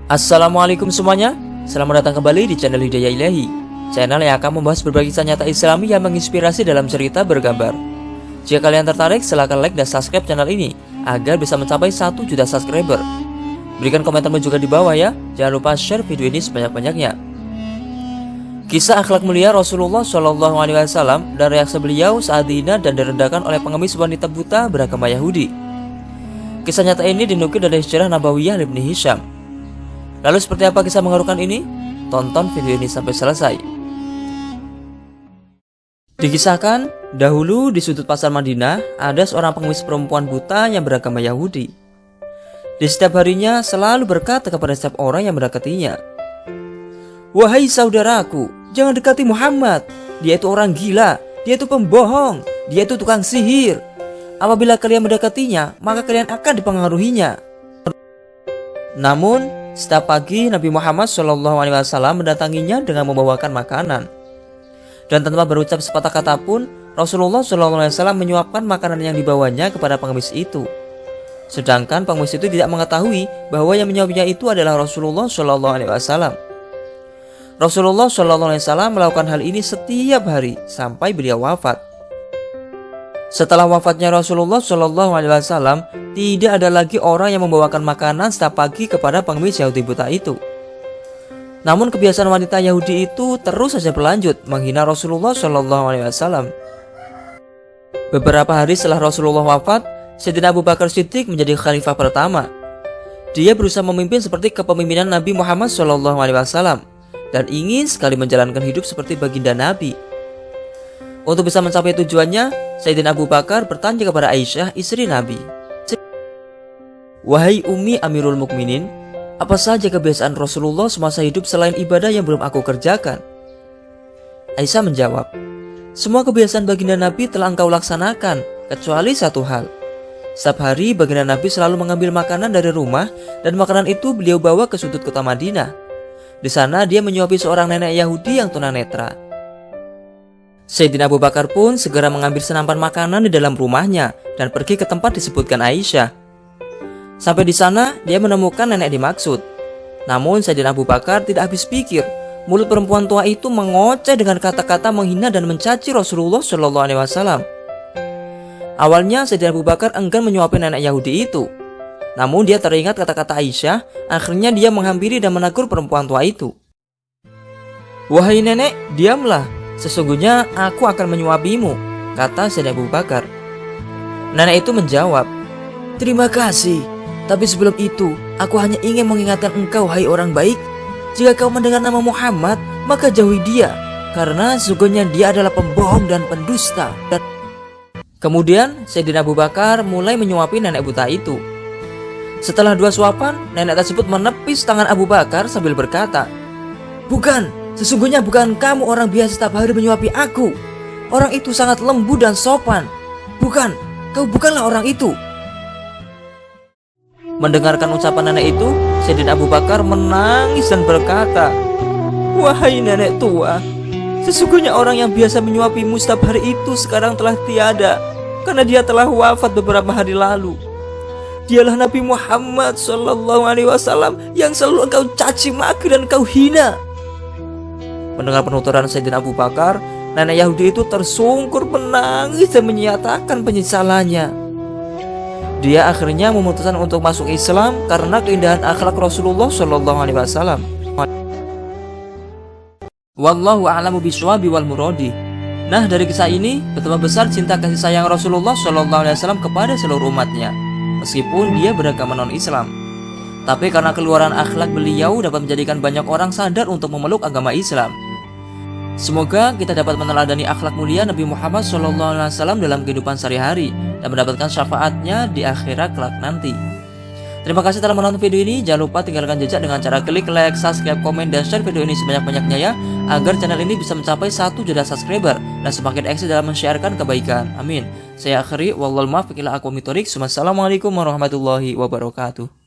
Assalamualaikum semuanya, selamat datang kembali di channel Hidayah Ilahi, channel yang akan membahas berbagai kisah nyata Islami yang menginspirasi dalam cerita bergambar. Jika kalian tertarik, silahkan like dan subscribe channel ini agar bisa mencapai 1 juta subscriber. Berikan komentarmu juga di bawah ya, jangan lupa share video ini sebanyak-banyaknya. Kisah akhlak mulia Rasulullah SAW dan reaksi beliau saat dihina dan direndahkan oleh pengemis wanita buta beragama Yahudi. Kisah nyata ini dinukil dari sejarah Nabawiyah Ibnu Hisham. Lalu seperti apa kisah mengharukan ini? Tonton video ini sampai selesai. Dikisahkan, dahulu di sudut pasar Madinah ada seorang pengemis perempuan buta yang beragama Yahudi. Di setiap harinya selalu berkata kepada setiap orang yang mendekatinya, "Wahai saudaraku, jangan dekati Muhammad. Dia itu orang gila, dia itu pembohong, dia itu tukang sihir. Apabila kalian mendekatinya, maka kalian akan dipengaruhinya." Namun setiap pagi Nabi Muhammad SAW mendatanginya dengan membawakan makanan. Dan tanpa berucap sepatah kata pun, Rasulullah SAW menyuapkan makanan yang dibawanya kepada pengemis itu. Sedangkan pengemis itu tidak mengetahui bahwa yang menyuapnya itu adalah Rasulullah SAW. Rasulullah SAW melakukan hal ini setiap hari sampai beliau wafat. Setelah wafatnya Rasulullah SAW, tidak ada lagi orang yang membawakan makanan setiap pagi kepada pengemis Yahudi buta itu. Namun kebiasaan wanita Yahudi itu terus saja berlanjut menghina Rasulullah SAW. Beberapa hari setelah Rasulullah wafat, Sayyidina Abu Bakar Siddiq menjadi khalifah pertama. Dia berusaha memimpin seperti kepemimpinan Nabi Muhammad SAW dan ingin sekali menjalankan hidup seperti baginda Nabi. Untuk bisa mencapai tujuannya, Sayyidina Abu Bakar bertanya kepada Aisyah, istri Nabi, "Wahai Ummi Amirul Mukminin, apa saja kebiasaan Rasulullah semasa hidup selain ibadah yang belum aku kerjakan?" Aisyah menjawab, "Semua kebiasaan baginda Nabi telah engkau laksanakan, kecuali satu hal. Setiap hari baginda Nabi selalu mengambil makanan dari rumah dan makanan itu beliau bawa ke sudut kota Madinah. Di sana dia menyuapi seorang nenek Yahudi yang tunanetra." Sayyidina Abu Bakar pun segera mengambil senapan makanan di dalam rumahnya dan pergi ke tempat disebutkan Aisyah. Sampai di sana dia menemukan nenek dimaksud. Namun Sayyidina Abu Bakar tidak habis pikir. Mulut perempuan tua itu mengoceh dengan kata-kata menghina dan mencaci Rasulullah SAW. Awalnya Sayyidina Abu Bakar enggan menyuapi nenek Yahudi itu. Namun dia teringat kata-kata Aisyah. Akhirnya dia menghampiri dan menegur perempuan tua itu. "Wahai nenek, diamlah. Sesungguhnya aku akan menyuapimu," kata Sayyidina Abu Bakar. Nenek itu menjawab, "Terima kasih, tapi sebelum itu aku hanya ingin mengingatkan engkau, hai orang baik. Jika kau mendengar nama Muhammad, maka jauhi dia, karena sesungguhnya dia adalah pembohong dan pendusta." Kemudian Sayyidina Abu Bakar mulai menyuapi nenek buta itu. Setelah 2 suapan, nenek tersebut menepis tangan Abu Bakar sambil berkata, "Bukan, sesungguhnya bukan kamu orang biasa setiap hari menyuapi aku. Orang itu sangat lembut dan sopan. Bukan, kau bukanlah orang itu." Mendengarkan ucapan nenek itu, Sayyidina Abu Bakar menangis dan berkata, "Wahai nenek tua, sesungguhnya orang yang biasa menyuapimu setiap hari itu sekarang telah tiada, karena dia telah wafat beberapa hari lalu. Dialah Nabi Muhammad SAW yang selalu engkau caci maki dan engkau hina." Mendengar penuturan Sayyidina Abu Bakar, nenek Yahudi itu tersungkur menangis dan menyatakan penyesalannya. Dia akhirnya memutuskan untuk masuk Islam karena keindahan akhlak Rasulullah SAW. Wallahu a'lamu bishawab wal muradi. Nah, dari kisah ini betapa besar cinta kasih sayang Rasulullah SAW kepada seluruh umatnya, meskipun dia beragama non-Islam. Tapi karena keluaran akhlak beliau dapat menjadikan banyak orang sadar untuk memeluk agama Islam. Semoga kita dapat meneladani akhlak mulia Nabi Muhammad SAW dalam kehidupan sehari-hari dan mendapatkan syafaatnya di akhirat kelak nanti. Terima kasih telah menonton video ini. Jangan lupa tinggalkan jejak dengan cara klik like, subscribe, komen, dan share video ini sebanyak-banyaknya ya, agar channel ini bisa mencapai 1 juta subscriber dan semakin eksis dalam men-sharekan kebaikan. Amin. Saya akhiri, wallahul muwaffiq ila aqwamit thoriq. Wassalamualaikum warahmatullahi wabarakatuh.